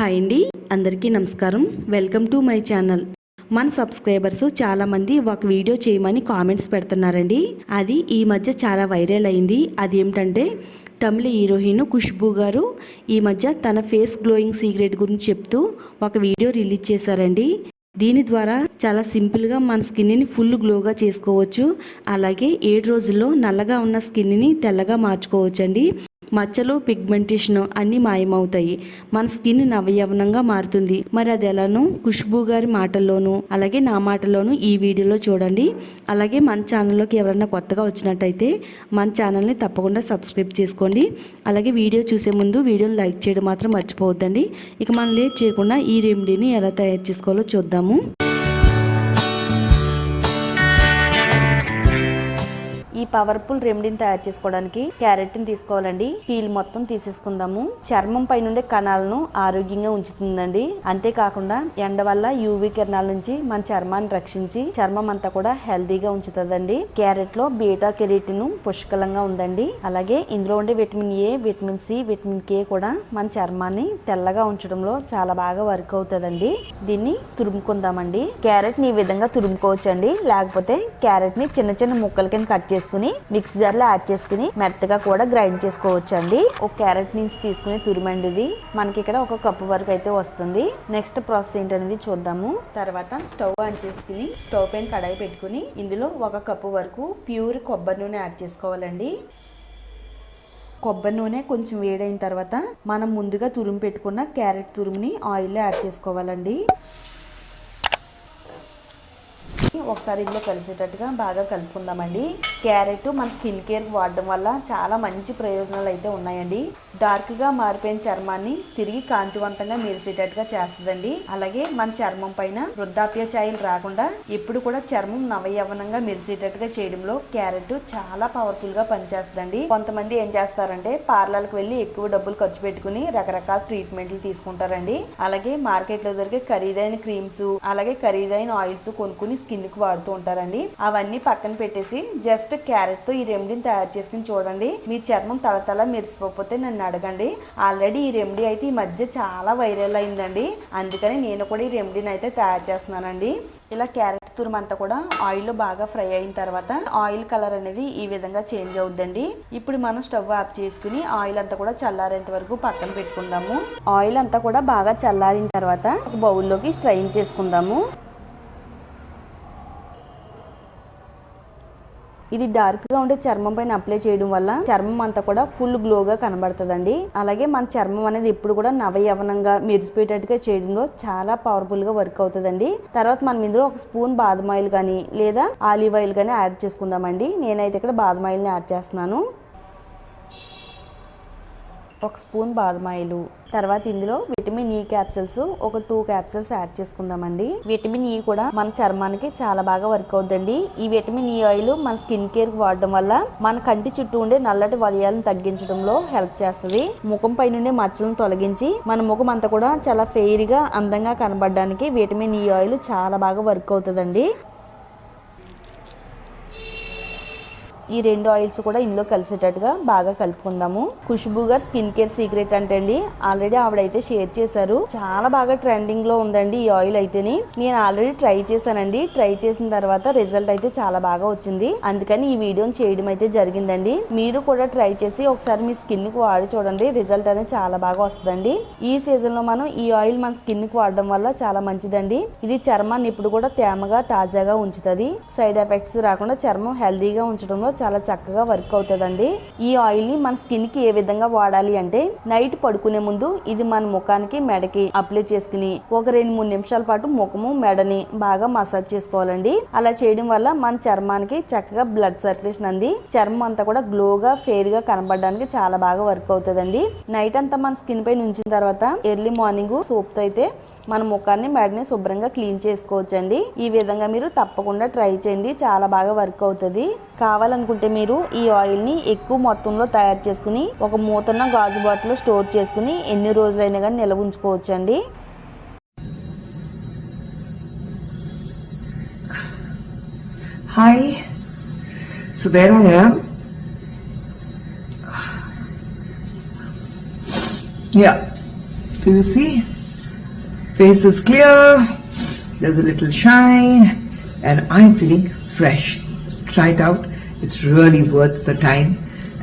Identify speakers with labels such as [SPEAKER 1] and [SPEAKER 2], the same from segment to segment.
[SPEAKER 1] Hi అండి, అందరికీ నమస్కారం. Welcome to my channel. మన సబ్స్క్రైబర్స్ చాలామంది ఒక వీడియో చేయమని కామెంట్స్ పెడుతున్నారండి. అది ఈ మధ్య చాలా వైరల్ అయింది. అదేమిటంటే తమిళ హీరోయిన్ ఖుష్బూ గారు ఈ మధ్య తన ఫేస్ గ్లోయింగ్ సీక్రెట్ గురించి చెప్తూ ఒక వీడియో రిలీజ్ చేశారండి. దీని ద్వారా చాలా సింపుల్గా మన స్కిన్ని ఫుల్ గ్లోగా చేసుకోవచ్చు. అలాగే 7 రోజుల్లో నల్లగా ఉన్న స్కిన్ని తెల్లగా మార్చుకోవచ్చండి. మచ్చలు, పిగ్మెంటేషన్ అన్నీ మాయమవుతాయి. మన స్కిన్ నవయవనంగా మారుతుంది. మరి అది ఎలానో ఖుష్బూ గారి మాటల్లోనూ అలాగే నా మాటల్లోనూ ఈ వీడియోలో చూడండి. అలాగే మన ఛానల్లోకి ఎవరైనా కొత్తగా వచ్చినట్టయితే మన ఛానల్ని తప్పకుండా సబ్స్క్రైబ్ చేసుకోండి. అలాగే వీడియో చూసే ముందు వీడియోని లైక్ చేయడం మాత్రం మర్చిపోవద్దండి. ఇక మనం లేట్ చేయకుండా ఈ రెమెడీని ఎలా తయారు చేసుకోవాలో చూద్దాము. ఈ పవర్ఫుల్ రెమెడీని తయారు చేసుకోవడానికి క్యారెట్ని తీసుకోవాలండి. పీల్ మొత్తం తీసేసుకుందాము. చర్మం పై నుండి కణాలను ఆరోగ్యంగా ఉంచుతుందండి. అంతేకాకుండా ఎండ వల్ల యూవీ కిరణాల నుంచి మన చర్మాన్ని రక్షించి చర్మం అంతా కూడా హెల్తీగా ఉంచుతుందండి. క్యారెట్ లో బీటా కెరోటిన్ పుష్కలంగా ఉందండి. అలాగే ఇందులో ఉండే vitamin A, vitamin C, vitamin K కూడా మన చర్మాన్ని తెల్లగా ఉంచడంలో చాలా బాగా వర్క్ అవుతుందండి. దీన్ని తురుముకుందామండి. క్యారెట్ ని ఈ విధంగా తురుముకోవచ్చండి. లేకపోతే క్యారెట్ ని చిన్న చిన్న ముక్కల కింద కట్ చేసుకుని మిక్సీ జార్ లో యాడ్ చేసుకుని మెత్తగా కూడా గ్రైండ్ చేసుకోవచ్చు అండి. ఒక క్యారెట్ నుంచి తీసుకుని తురిమండి. ఇది మనకి ఇక్కడ 1 కప్పు వరకు అయితే వస్తుంది. నెక్స్ట్ ప్రాసెస్ ఏంటనేది చూద్దాము. తర్వాత స్టవ్ ఆన్ చేసుకుని స్టవ్ పైన కడాయి పెట్టుకుని ఇందులో 1 కప్పు వరకు ప్యూర్ కొబ్బరి నూనె యాడ్ చేసుకోవాలండి. కొబ్బరి నూనె కొంచెం వేడైన తర్వాత మనం ముందుగా తురుము పెట్టుకున్న క్యారెట్ తురుముని ఆయిల్లో యాడ్ చేసుకోవాలండి. ఒకసారి ఇందులో కలిసేటట్టుగా బాగా కలుపుకుందామండి. క్యారెట్ మన స్కిన్ కేర్ వాడడం వల్ల చాలా మంచి ప్రయోజనాలు అయితే ఉన్నాయండి. డార్క్ గా మారిపోయిన చర్మాన్ని తిరిగి కాంతివంతంగా మెరిసేటట్టుగా చేస్తుందండి. అలాగే మన చర్మం పైన వృద్ధాప్య ఛాయలు రాకుండా ఎప్పుడు కూడా చర్మం నవయవనంగా మెరిసేటట్టుగా చేయడంలో క్యారెట్ చాలా పవర్ఫుల్ గా పనిచేస్తుందండి. కొంతమంది ఏం చేస్తారంటే పార్లర్కి వెళ్ళి ఎక్కువ డబ్బులు ఖర్చు పెట్టుకుని రకరకాల ట్రీట్మెంట్లు తీసుకుంటారండి. అలాగే మార్కెట్ లో దొరికే ఖరీదైన క్రీమ్స్ అలాగే ఖరీదైన ఆయిల్స్ కొనుక్కుని స్కిన్ కి వాడుతూ ఉంటారండి. అవన్నీ పక్కన పెట్టేసి జస్ట్ క్యారెట్ తో ఈ రెమెడీని తయారు చేసుకుని చూడండి. మీ చర్మం తలతల మెరిసిపోతే నన్ను అడగండి. ఆల్రెడీ ఈ రెమెడీ అయితే ఈ మధ్య చాలా వైరల్ అయిందండి. అందుకని నేను కూడా ఈ రెమెడీని అయితే తయారు చేస్తున్నానండి. ఇలా క్యారెట్ తురుమంతా కూడా ఆయిల్ బాగా ఫ్రై అయిన తర్వాత ఆయిల్ కలర్ అనేది ఈ విధంగా చేంజ్ అవుద్దండి. ఇప్పుడు మనం స్టవ్ ఆఫ్ చేసుకుని ఆయిల్ అంతా కూడా చల్లారేంత వరకు పక్కన పెట్టుకుందాము. ఆయిల్ అంతా కూడా బాగా చల్లారిన తర్వాత ఒక బౌల్లోకి స్ట్రైన్ చేసుకుందాము. ఇది డార్క్ గా ఉండే చర్మం పైన అప్లై చేయడం వల్ల చర్మం అంతా కూడా ఫుల్ గ్లోగా కనబడుతుందండి. అలాగే మన చర్మం అనేది ఎప్పుడు కూడా నవయవనంగా మెరిసిపోయేటట్టుగా చేయడంలో చాలా పవర్ఫుల్ గా వర్క్ అవుతుందండి. తర్వాత మనం ఇందులో 1 స్పూన్ బాదం ఆయిల్ కానీ లేదా ఆలివ్ ఆయిల్ కానీ యాడ్ చేసుకుందామండి. నేనైతే ఇక్కడ బాదం ఆయిల్ ని యాడ్ చేస్తున్నాను. 1 స్పూన్ బాదం ఆయిల్. తర్వాత ఇందులో vitamin E capsules 2 capsules add చేసుకుందామండి. విటమిన్ ఈ కూడా మన చర్మానికి చాలా బాగా వర్క్ అవుతుందండి. ఈ విటమిన్ ఈ ఆయిల్ మన స్కిన్ కేర్ వాడడం వల్ల మన కంటి చుట్టూ ఉండే నల్లటి వలయాలను తగ్గించడంలో హెల్ప్ చేస్తుంది. ముఖం పై నుండి మచ్చలను తొలగించి మన ముఖం అంతా కూడా చాలా ఫెయిర్ గా అందంగా కనబడడానికి విటమిన్ ఈ ఆయిల్ చాలా బాగా వర్క్ అవుతుందండి. ఈ 2 ఆయిల్స్ కూడా ఇందులో కలిసేటట్టుగా బాగా కలుపుకుందాము. ఖుష్బూ గారు స్కిన్ కేర్ సీక్రెట్ అంటే అండి ఆల్రెడీ ఆవిడైతే షేర్ చేశారు. చాలా బాగా ట్రెండింగ్ లో ఉందండి ఈ ఆయిల్ అయితేని. నేను ఆల్రెడీ ట్రై చేశానండి. ట్రై చేసిన తర్వాత రిజల్ట్ అయితే చాలా బాగా వచ్చింది. అందుకని ఈ వీడియోని చేయడం అయితే జరిగిందండి. మీరు కూడా ట్రై చేసి ఒకసారి మీ స్కిన్ కి వాడి చూడండి. రిజల్ట్ అనేది చాలా బాగా వస్తుందండి. ఈ సీజన్ లో మనం ఈ ఆయిల్ మన స్కిన్ కి వాడడం వల్ల చాలా మంచిదండి. ఇది చర్మాన్ని ఇప్పుడు కూడా తేమగా తాజాగా ఉంచుతుంది. సైడ్ ఎఫెక్ట్స్ రాకుండా చర్మం హెల్దీగా ఉంచడంలో చాలా చక్కగా వర్క్ అవుతుందండి. ఈ ఆయిల్ ని మన స్కిన్ కి ఏ విధంగా వాడాలి అంటే నైట్ పడుకునే ముందు ఇది మన ముఖానికి మెడకి అప్లై చేసుకుని ఒక 2-3 నిమిషాల పాటు ముఖము మెడని బాగా మసాజ్ చేసుకోవాలండి. అలా చేయడం వల్ల మన చర్మానికి చక్కగా బ్లడ్ సర్క్యులేషన్ అంది చర్మం అంతా కూడా గ్లోగా ఫెయిర్ గా కనబడడానికి చాలా బాగా వర్క్ అవుతుందండి. నైట్ అంతా మన స్కిన్ పై ఉంచిన తర్వాత ఎర్లీ మార్నింగ్ సోప్ తో అయితే మన ముఖాన్ని మెడని శుభ్రంగా క్లీన్ చేసుకోవచ్చండి. ఈ విధంగా మీరు తప్పకుండా ట్రై చేయండి. చాలా బాగా వర్క్ అవుతుంది. కావాలనుకుంటే మీరు ఈ ఆయిల్ ని ఎక్కువ మొత్తంలో తయారు చేసుకుని ఒక మూతన్న గాజు బాటిల్ స్టోర్ చేసుకుని ఎన్ని రోజులైనా కానీ నిల్వ ఉంచుకోవచ్చండి.
[SPEAKER 2] Hi, so there I am. Yeah, so you see face is clear, there's a little shine, and I'm feeling fresh. Try it out. It's really worth the time.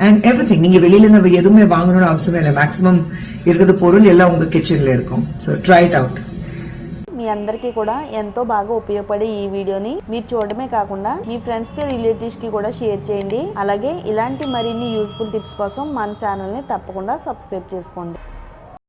[SPEAKER 2] And everything, நீங்க வெளியில இருந்து எதுவுமே வாங்கணும்னு அவசியமே இல்லை. மேக்ஸிமம் இருக்கிற பொருள் எல்லாம் உங்க கிச்சன்ல இருக்கும். So try it out.
[SPEAKER 1] మీ అందరికీ కూడా ఎంతో బాగా ఉపయోగపడే ఈ వీడియోని మీరు చూడడమే కాకుండా మీ ఫ్రెండ్స్ కి రిలేటివ్స్ కి కూడా షేర్ చేయండి. అలాగే ఇలాంటి మరిన్ని యూస్ఫుల్ టిప్స్ కోసం మన ఛానల్ ని తప్పకుండా సబ్స్క్రైబ్ చేసుకోండి.